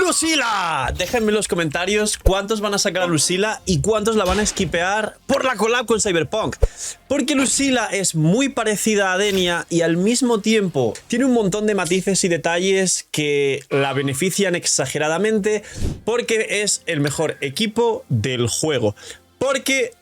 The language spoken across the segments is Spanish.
¡Lucila! Déjenme en los comentarios cuántos van a sacar a Lucila y cuántos la van a esquipear por la collab con Cyberpunk. Porque Lucila es muy parecida a Denia y al mismo tiempo tiene un montón de matices y detalles que la benefician exageradamente porque es el mejor equipo del juego. Porque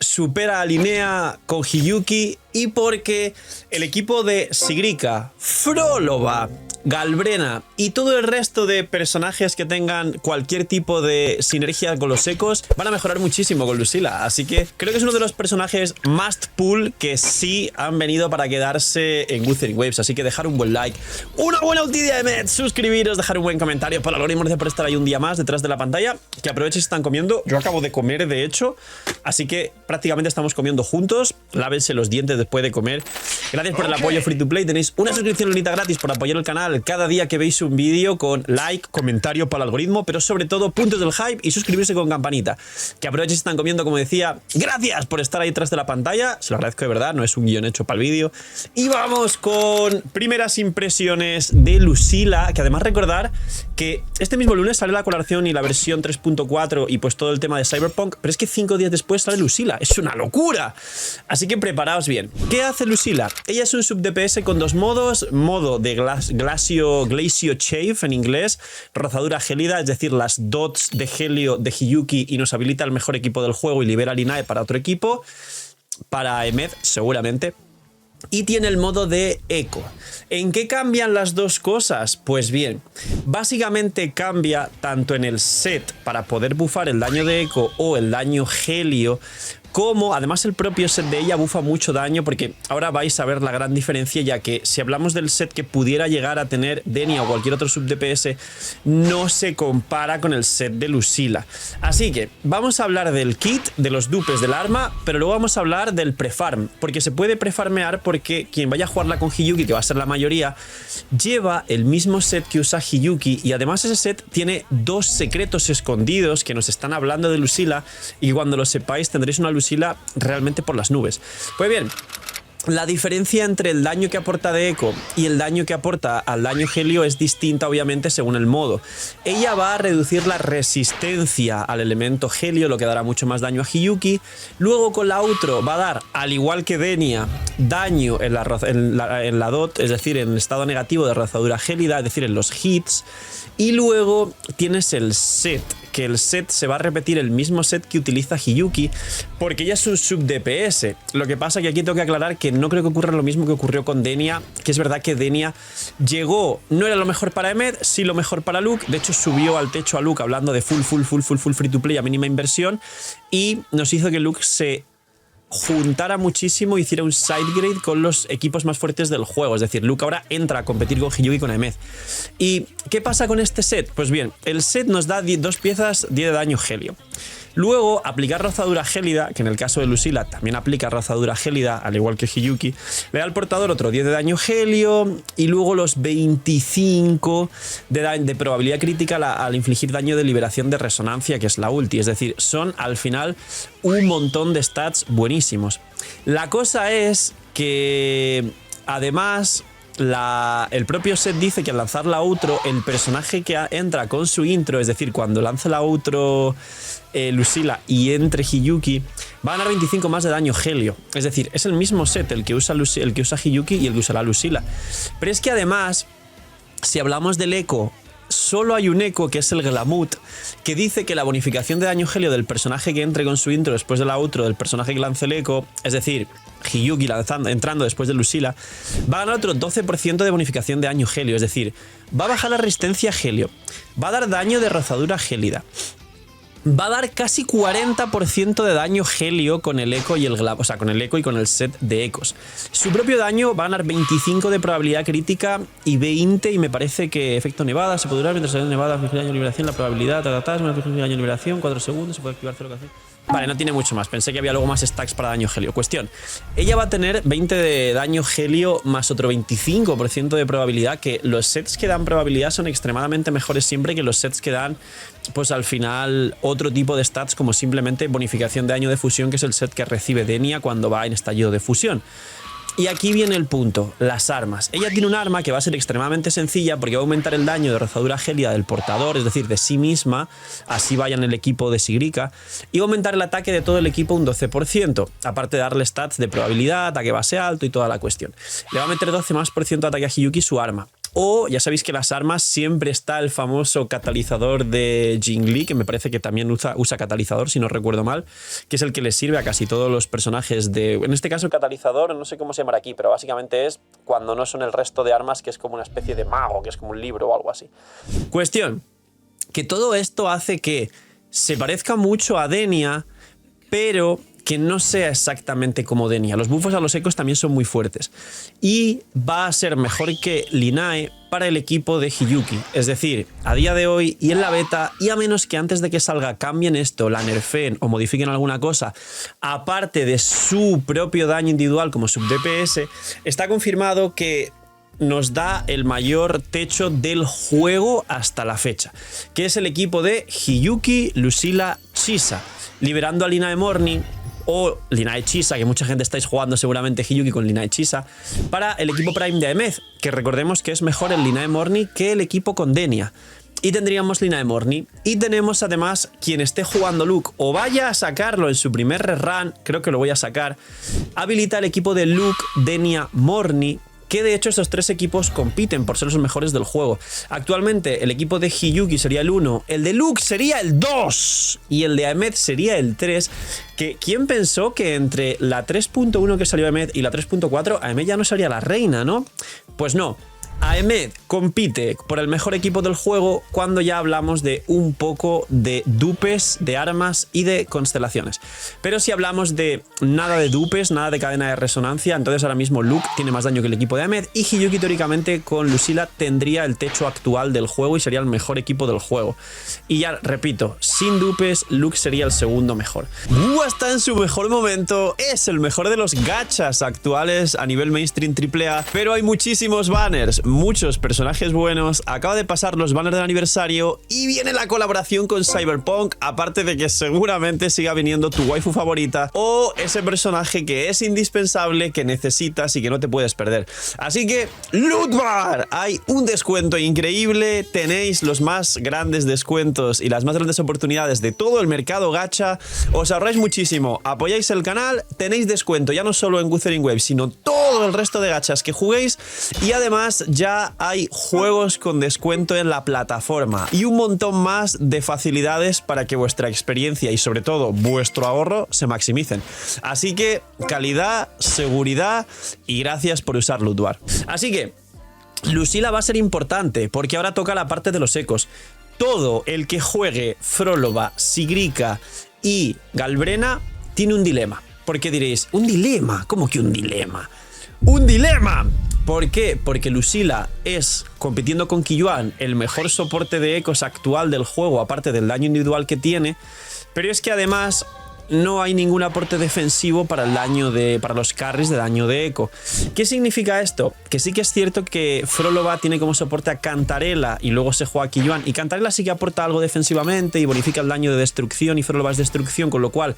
supera a Linea con Hiyuki y porque el equipo de Sigrika, Frolova, Galbrena y todo el resto de personajes que tengan cualquier tipo de sinergia con los ecos van a mejorar muchísimo con Lucila. Así que creo que es uno de los personajes must pull que sí han venido para quedarse en Wuthering Waves. Así que dejar un buen like, una buena ultidia de Met, suscribiros, dejar un buen comentario. Por algoritmo, gracias por estar ahí un día más detrás de la pantalla. Que aprovechen si están comiendo. Yo acabo de comer, de hecho. Así que prácticamente estamos comiendo juntos. Lávense los dientes después de comer. Gracias por el apoyo free to play. Tenéis una suscripción bonita gratis por apoyar el canal cada día que veis un vídeo, con like, comentario para el algoritmo, pero sobre todo puntos del hype y suscribirse con campanita. Que aprovechen si están comiendo, como decía. Gracias por estar ahí detrás de la pantalla. Se lo agradezco de verdad, no es un guión hecho para el vídeo. Y vamos con primeras impresiones de Lucila, que además recordar que este mismo lunes sale la colaboración y la versión 3.4 y pues todo el tema de Cyberpunk, pero es que 5 días después sale Lucila. Es una locura. Así que preparaos bien. ¿Qué hace Lucila? Ella es un sub DPS con dos modos. Modo de Glacio Shave en inglés, rozadura gélida, es decir, las dots de Helio de Hiyuki, y nos habilita el mejor equipo del juego y libera a Linae para otro equipo, para Emed seguramente. Y tiene el modo de eco. ¿En qué cambian las dos cosas? Pues bien, básicamente cambia tanto en el set para poder bufar el daño de eco o el daño helio, como además el propio set de ella bufa mucho daño, porque ahora vais a ver la gran diferencia, ya que si hablamos del set que pudiera llegar a tener Denia o cualquier otro sub DPS, no se compara con el set de Lucila. Así que vamos a hablar del kit, de los dupes del arma, pero luego vamos a hablar del prefarm, porque se puede prefarmear porque quien vaya a jugarla con Hiyuki, que va a ser la mayoría, lleva el mismo set que usa Hiyuki, y además ese set tiene dos secretos escondidos que nos están hablando de Lucila, y cuando lo sepáis tendréis una Lucila realmente por las nubes. Pues bien, la diferencia entre el daño que aporta de eco y el daño que aporta al daño helio es distinta, obviamente, según el modo. Ella va a reducir la resistencia al elemento helio, lo que dará mucho más daño a Hiyuki. Luego con la outro va a dar, al igual que Denia, daño en la dot, es decir, en el estado negativo de rozadura gélida, es decir, en los hits. Y luego tienes el set, que el set se va a repetir el mismo set que utiliza Hiyuki, porque ella es un sub DPS. Lo que pasa que aquí tengo que aclarar que no creo que ocurra lo mismo que ocurrió con Denia, que es verdad que Denia llegó, no era lo mejor para Emed, sí lo mejor para Luke. De hecho subió al techo a Luke hablando de full free to play a mínima inversión, y nos hizo que Luke se juntara muchísimo, hiciera un sidegrade con los equipos más fuertes del juego. Es decir, Luke ahora entra a competir con Hiyuki y con Emed. ¿Y qué pasa con este set? Pues bien, el set nos da 2 piezas 10 de daño helio. Luego, aplicar rozadura gélida, que en el caso de Lucila también aplica rozadura gélida, al igual que Hiyuki, le da al portador otro 10 de daño helio, y luego los 25 de probabilidad crítica al infligir daño de liberación de resonancia, que es la ulti. Es decir, son al final un montón de stats buenísimos. La cosa es que además el propio set dice que al lanzar la outro, el personaje que entra con su intro, es decir, cuando lanza la outro Lucila y entre Hiyuki, va a ganar 25 más de daño helio. Es decir, es el mismo set el que usa Hiyuki y el que usará Lucila. Pero es que además, si hablamos del eco, solo hay un eco, que es el Glamut, que dice que la bonificación de daño helio del personaje que entre con su intro después de la outro del personaje que lance el eco, es decir, Hiyuki entrando después de Lucila, va a ganar otro 12% de bonificación de daño helio. Es decir, va a bajar la resistencia a helio, va a dar daño de rozadura gélida, va a dar casi 40% de daño helio con el eco y con el eco y con el set de ecos. Su propio daño va a ganar 25 de probabilidad crítica y 20, y me parece que efecto nevada, se puede durar mientras se da nevada, daño de liberación, la probabilidad, daño de liberación, 4 segundos, se puede activar 0 ocasión. Vale, no tiene mucho más. Pensé que había luego más stacks para daño helio. Cuestión, ella va a tener 20 de daño helio más otro 25% de probabilidad, que los sets que dan probabilidad son extremadamente mejores siempre que los sets que dan, pues al final, otro tipo de stats, como simplemente bonificación de daño de fusión, que es el set que recibe Denia cuando va en estallido de fusión. Y aquí viene el punto, las armas. Ella tiene un arma que va a ser extremadamente sencilla porque va a aumentar el daño de rozadura gélida del portador, es decir, de sí misma, así vaya en el equipo de Sigrika, y va a aumentar el ataque de todo el equipo un 12%, aparte de darle stats de probabilidad, ataque base alto y toda la cuestión. Le va a meter 12% más de ataque a Hiyuki su arma. O ya sabéis que las armas siempre está el famoso catalizador de Jingli, que me parece que también usa catalizador, si no recuerdo mal, que es el que le sirve a casi todos los personajes de... En este caso el catalizador, no sé cómo se llama aquí, pero básicamente es cuando no son el resto de armas, que es como una especie de mago, que es como un libro o algo así. Cuestión, que todo esto hace que se parezca mucho a Denia, pero que no sea exactamente como Denia. Los buffos a los ecos también son muy fuertes. Y va a ser mejor que Linae para el equipo de Hiyuki. Es decir, a día de hoy y en la beta, y a menos que antes de que salga cambien esto, la nerfeen o modifiquen alguna cosa, aparte de su propio daño individual como sub DPS, está confirmado que nos da el mayor techo del juego hasta la fecha, que es el equipo de Hiyuki, Lucila, Chisa, liberando a Linae Morning o Linae Chisa, que mucha gente estáis jugando seguramente Hiyuki con Linae Chisa, para el equipo Prime de Aemeth, que recordemos que es mejor el Linae Morning que el equipo con Denia. Y tendríamos Linae Morning. Y tenemos además quien esté jugando Luke o vaya a sacarlo en su primer rerun, creo que lo voy a sacar, habilita el equipo de Luke, Denia, Morning, que de hecho estos tres equipos compiten por ser los mejores del juego. Actualmente el equipo de Hiyuki sería el 1, el de Luke sería el 2 y el de Aemeth sería el 3. Que ¿quién pensó que entre la 3.1 que salió Aemeth y la 3.4 Aemeth ya no sería la reina, ¿no? Pues no. Aemeth compite por el mejor equipo del juego cuando ya hablamos de un poco de dupes, de armas y de constelaciones. Pero si hablamos de nada de dupes, nada de cadena de resonancia, entonces ahora mismo Luke tiene más daño que el equipo de Aemeth y Hiyuki teóricamente con Lucila tendría el techo actual del juego y sería el mejor equipo del juego. Y ya repito, sin dupes Luke sería el segundo mejor. Está en su mejor momento, es el mejor de los gachas actuales a nivel mainstream AAA, pero hay muchísimos banners, muchos personajes buenos, acaba de pasar los banners del aniversario y viene la colaboración con Cyberpunk, aparte de que seguramente siga viniendo tu waifu favorita o ese personaje que es indispensable, que necesitas y que no te puedes perder. Así que Loot Bar, hay un descuento increíble, tenéis los más grandes descuentos y las más grandes oportunidades de todo el mercado gacha, os ahorráis muchísimo, apoyáis el canal, tenéis descuento ya no solo en Wuthering Waves, sino todo el resto de gachas que juguéis y además ya hay juegos con descuento en la plataforma y un montón más de facilidades para que vuestra experiencia y sobre todo vuestro ahorro se maximicen. Así que calidad, seguridad y gracias por usar Loot Bar. Así que Lucila va a ser importante porque ahora toca la parte de los ecos. Todo el que juegue Frolova, Sigrika y Galbrena tiene un dilema. Porque diréis, ¿un dilema? ¿Cómo que un dilema? ¡Un dilema! ¿Por qué? Porque Lucila es, compitiendo con Qiyuan, el mejor soporte de ecos actual del juego, aparte del daño individual que tiene, pero es que además no hay ningún aporte defensivo para el daño para los carries de daño de eco. ¿Qué significa esto? Que sí que es cierto que Frolova tiene como soporte a Cantarella y luego se juega a Qiyuan, y Cantarella sí que aporta algo defensivamente y bonifica el daño de destrucción y Frolova es destrucción, con lo cual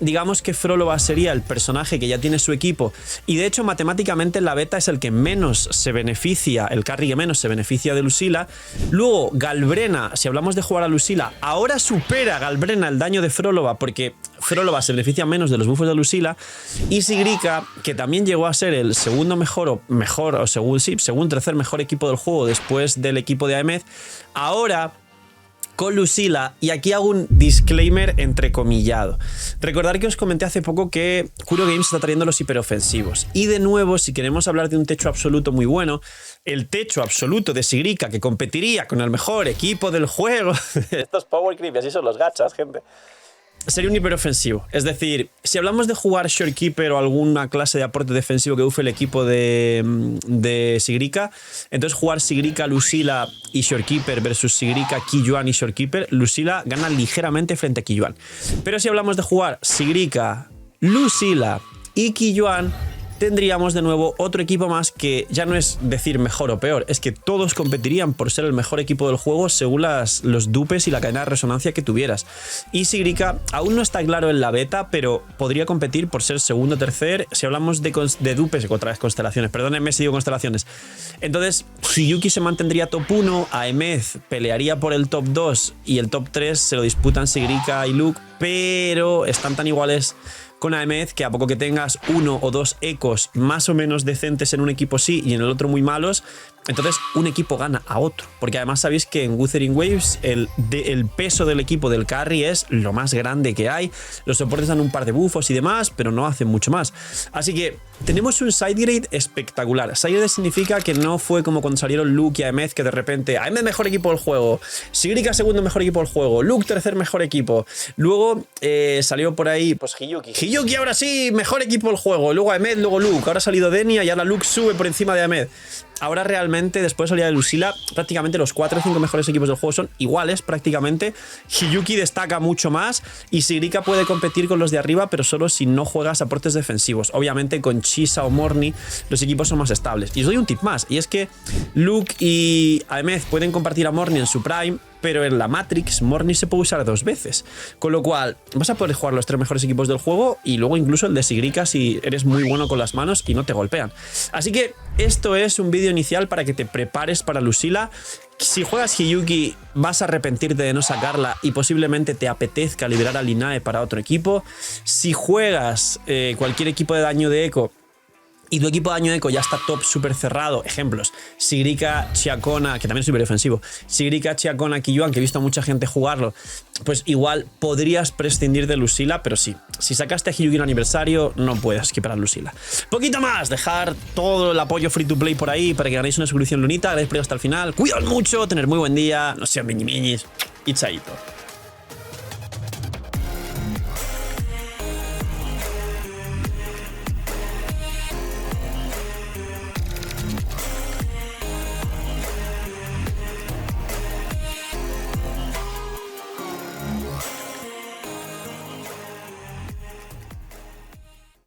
digamos que Frolova sería el personaje que ya tiene su equipo y de hecho matemáticamente en la beta es el que menos se beneficia, el carry que menos se beneficia de Lucila. Luego Galbrena, si hablamos de jugar a Lucila, ahora supera a Galbrena el daño de Frolova porque Frolova se beneficia menos de los buffos de Lucila, y Sigrika, que también llegó a ser el segundo según tercer mejor equipo del juego después del equipo de Aemeth, ahora con Lucila, y aquí hago un disclaimer entrecomillado. Recordad que os comenté hace poco que Kuro Games está trayendo los hiperofensivos. Y de nuevo, si queremos hablar de un techo absoluto muy bueno, el techo absoluto de Sigrika, que competiría con el mejor equipo del juego. Estos power creep, así son los gachas, gente. Sería un hiperofensivo. Es decir, si hablamos de jugar Shorekeeper o alguna clase de aporte defensivo que use el equipo de Sigrika, entonces jugar Sigrika, Lucila y Shorekeeper versus Sigrika, Qiyuan y Shorekeeper, Lucila gana ligeramente frente a Qiyuan. Pero si hablamos de jugar Sigrika, Lucila y Qiyuan, tendríamos de nuevo otro equipo más que ya no es decir mejor o peor, es que todos competirían por ser el mejor equipo del juego según los dupes y la cadena de resonancia que tuvieras. Y Sigrica aún no está claro en la beta, pero podría competir por ser segundo o tercer si hablamos de dupes, otra vez constelaciones, perdónenme si digo constelaciones. Entonces, Hiyuki se mantendría top 1, Aemeth pelearía por el top 2 y el top 3 se lo disputan Sigrica y Luke, pero están tan iguales con Aemeth que a poco que tengas uno o dos ecos más o menos decentes en un equipo sí y en el otro muy malos, entonces un equipo gana a otro. Porque además sabéis que en Wuthering Waves el peso del equipo del carry es lo más grande que hay. Los soportes dan un par de buffos y demás, pero no hacen mucho más. Así que tenemos un sidegrade espectacular. Sidegrade significa que no fue como cuando salieron Luke y Aemeth, que de repente Aemeth mejor equipo del juego, Sigrica segundo mejor equipo del juego, Luke tercer mejor equipo. Luego salió por ahí pues Hiyuki ahora sí, mejor equipo del juego. Luego Aemeth, luego Luke. Ahora ha salido Denia y ahora Luke sube por encima de Aemeth. Ahora realmente, después de salida de Lucila, prácticamente los 4 o 5 mejores equipos del juego son iguales prácticamente. Hiyuki destaca mucho más y Sigrica puede competir con los de arriba, pero solo si no juegas aportes defensivos. Obviamente con Chisa o Morni los equipos son más estables. Y os doy un tip más, y es que Luke y Aemeth pueden compartir a Morni en su prime, pero en la Matrix Morni se puede usar 2 veces. Con lo cual vas a poder jugar los 3 mejores equipos del juego y luego incluso el de Sigrica si eres muy bueno con las manos y no te golpean. Así que esto es un vídeo inicial para que te prepares para Lucila. Si juegas Hiyuki vas a arrepentirte de no sacarla y posiblemente te apetezca liberar a Linae para otro equipo. Si juegas cualquier equipo de daño de eco y tu equipo de daño de eco ya está top súper cerrado, ejemplos, Sigrica, Chiakona, que también es súper defensivo, Sigrica, Chiakona, Kiyuan, que he visto a mucha gente jugarlo, pues igual podrías prescindir de Lucila, pero sí, si sacaste a Hiyuki en aniversario, no puedes skipar a Lucila. Poquito más, dejar todo el apoyo free to play por ahí para que ganéis una suscripción lunita, gracias por ir hasta el final, cuidaos mucho, tener muy buen día, no sean miñimiñis y chaito.